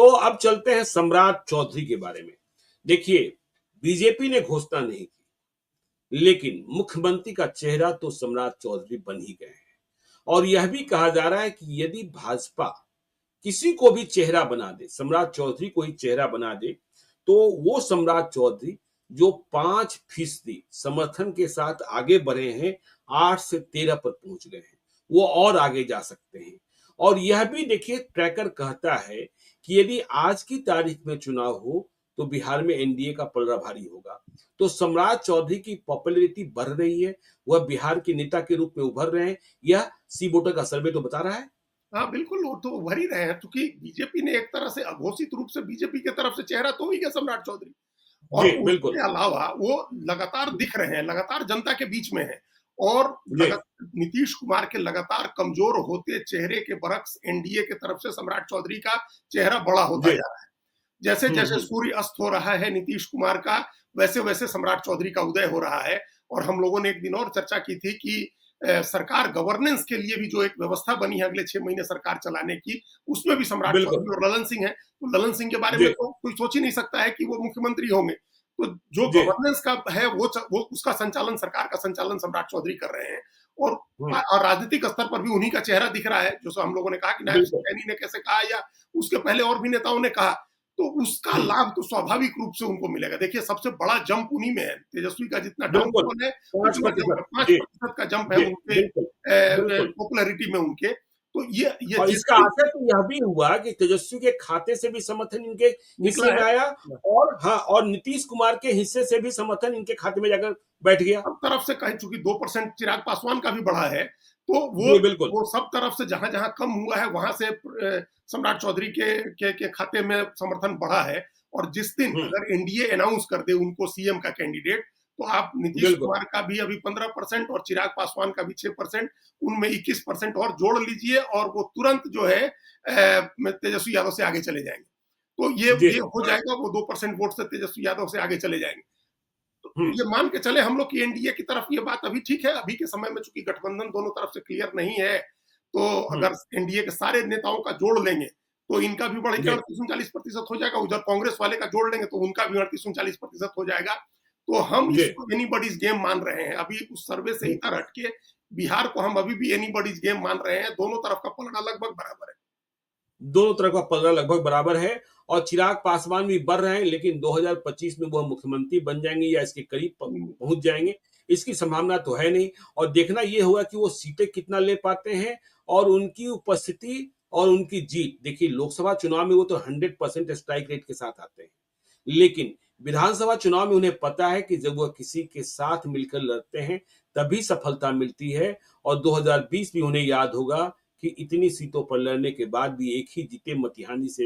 तो अब चलते हैं सम्राट चौधरी के बारे में। देखिए, बीजेपी ने घोषणा नहीं की, लेकिन मुख्यमंत्री का चेहरा तो सम्राट चौधरी बन ही गए हैं। और यह भी कहा जा रहा है कि यदि भाजपा किसी को भी चेहरा बना दे, सम्राट चौधरी को ही चेहरा बना दे, तो वो सम्राट चौधरी जो 5% समर्थन के साथ आगे बढ़े हैं, 8 से 13 पर पहुंच गए हैं, वो और आगे जा सकते हैं। और यह भी देखिए, ट्रैकर कहता है कि यदि आज की तारीख में चुनाव हो तो बिहार में एनडीए का पलड़ा भारी होगा। तो सम्राट चौधरी की पॉपुलैरिटी बढ़ रही है, वह बिहार के नेता के रूप में उभर रहे हैं, यह सी वोटर का सर्वे तो बता रहा है। हाँ बिल्कुल, वो तो उभर ही रहे हैं, क्योंकि बीजेपी ने एक तरह से अघोषित रूप से बीजेपी की तरफ से चेहरा तो ही गया सम्राट चौधरी। और जी बिल्कुल। उसके अलावा वो लगातार दिख रहे हैं, लगातार जनता के बीच में है। और जी नीतीश कुमार के लगातार कमजोर होते चेहरे के बरक्स एनडीए के तरफ से सम्राट चौधरी का चेहरा बड़ा होता जी। जा रहा है। जैसे जैसे सूर्य अस्त हो रहा है नीतीश कुमार का, वैसे वैसे सम्राट चौधरी का उदय हो रहा है। और हम लोगों ने एक दिन और चर्चा की थी कि सरकार गवर्नेंस के लिए भी जो एक व्यवस्था बनी है अगले 6 महीने सरकार चलाने की, उसमें भी सम्राट बिल्कुल। चौधरी और ललन सिंह है। तो ललन सिंह के बारे में जी तो कोई सोच ही नहीं सकता है कि वो मुख्यमंत्री होंगे। तो जो जी। गवर्नेंस का है वो उसका संचालन, सरकार का संचालन सम्राट चौधरी कर रहे हैं। और हम्म, राजनीतिक स्तर पर भी उन्हीं का चेहरा दिख रहा है, जो हम लोगों ने कहा कि नायब सिंह बिल्कुल। सैनी ने कैसे कहा, या उसके पहले और भी नेताओं ने कहा। तो उसका हम्म, लाभ तो स्वाभाविक रूप से उनको मिलेगा। देखिए, सबसे बड़ा जंप उन्हीं में है। तेजस्वी का जितना बिल्कुल। डाउनफॉल है, पांच उतना जंप प्रतिशत है, 5 जी। प्रतिशत का जंप है जी उनके बिल्कुल। बिल्कुल। पॉपुलैरिटी में उनके। तो ये और इसका जितनी असर तो यह भी हुआ कि तेजस्वी के खाते से भी समर्थन इनके निकला हिस्से में है, आया। और हाँ, और नीतीश कुमार के हिस्से से भी समर्थन इनके खाते में जाकर बैठ गया। सब तरफ से कहीं, चूंकि 2% चिराग पासवान का भी बढ़ा है, तो जी बिल्कुल। वो सब तरफ से जहां जहां कम हुआ है वहां से सम्राट चौधरी के खाते में समर्थन बढ़ा है। और जिस दिन हम्म, अगर एनडीए अनाउंस कर दे उनको सीएम का कैंडिडेट, तो आप नीतीश बिल्कुल। कुमार का भी अभी 15% और चिराग पासवान का भी 6%, उनमें 21% और जोड़ लीजिए, और वो तुरंत जो है तेजस्वी यादव से आगे चले जाएंगे। तो जी। ये हो जाएगा, वो 2% वोट से तेजस्वी यादव से आगे चले जाएंगे। तो हम्म, ये मान के चले हम लोग की एनडीए की तरफ ये बात अभी ठीक है। अभी के समय में चूंकि गठबंधन दोनों तरफ से क्लियर नहीं है, तो हम्म, अगर एनडीए के सारे नेताओं का जोड़ लेंगे तो इनका भी बढ़ के जी 38-39% हो जाएगा। उधर कांग्रेस वाले का जोड़ लेंगे तो उनका भी 38-39% हो जाएगा। तो हम जी। इसको एनीबॉडीज गेम मान रहे हैं। अभी उस सर्वे से हम्म, इधर हटके बिहार को हम अभी भी एनीबॉडीज गेम मान रहे हैं। दोनों तरफ का पलड़ा लगभग बराबर है। दोनों तरफ का पलड़ा लगभग बराबर है। और चिराग पासवान भी बढ़ रहे हैं, लेकिन 2025 में वह मुख्यमंत्री बन जाएंगे या इसके करीब पहुंच जाएंगे, इसकी संभावना तो है नहीं। और देखना यह होगा कि वो सीटें कितना ले पाते हैं और उनकी उपस्थिति और उनकी जीत। देखिए, लोकसभा चुनाव में वो तो 100% स्ट्राइक रेट के साथ आते हैं, लेकिन विधानसभा चुनाव में उन्हें पता है कि जब वह किसी के साथ मिलकर लड़ते हैं तभी सफलता मिलती है। और 2020 भी उन्हें याद होगा कि इतनी सीटों पर लड़ने के बाद भी एक ही जीते मतिहानी से।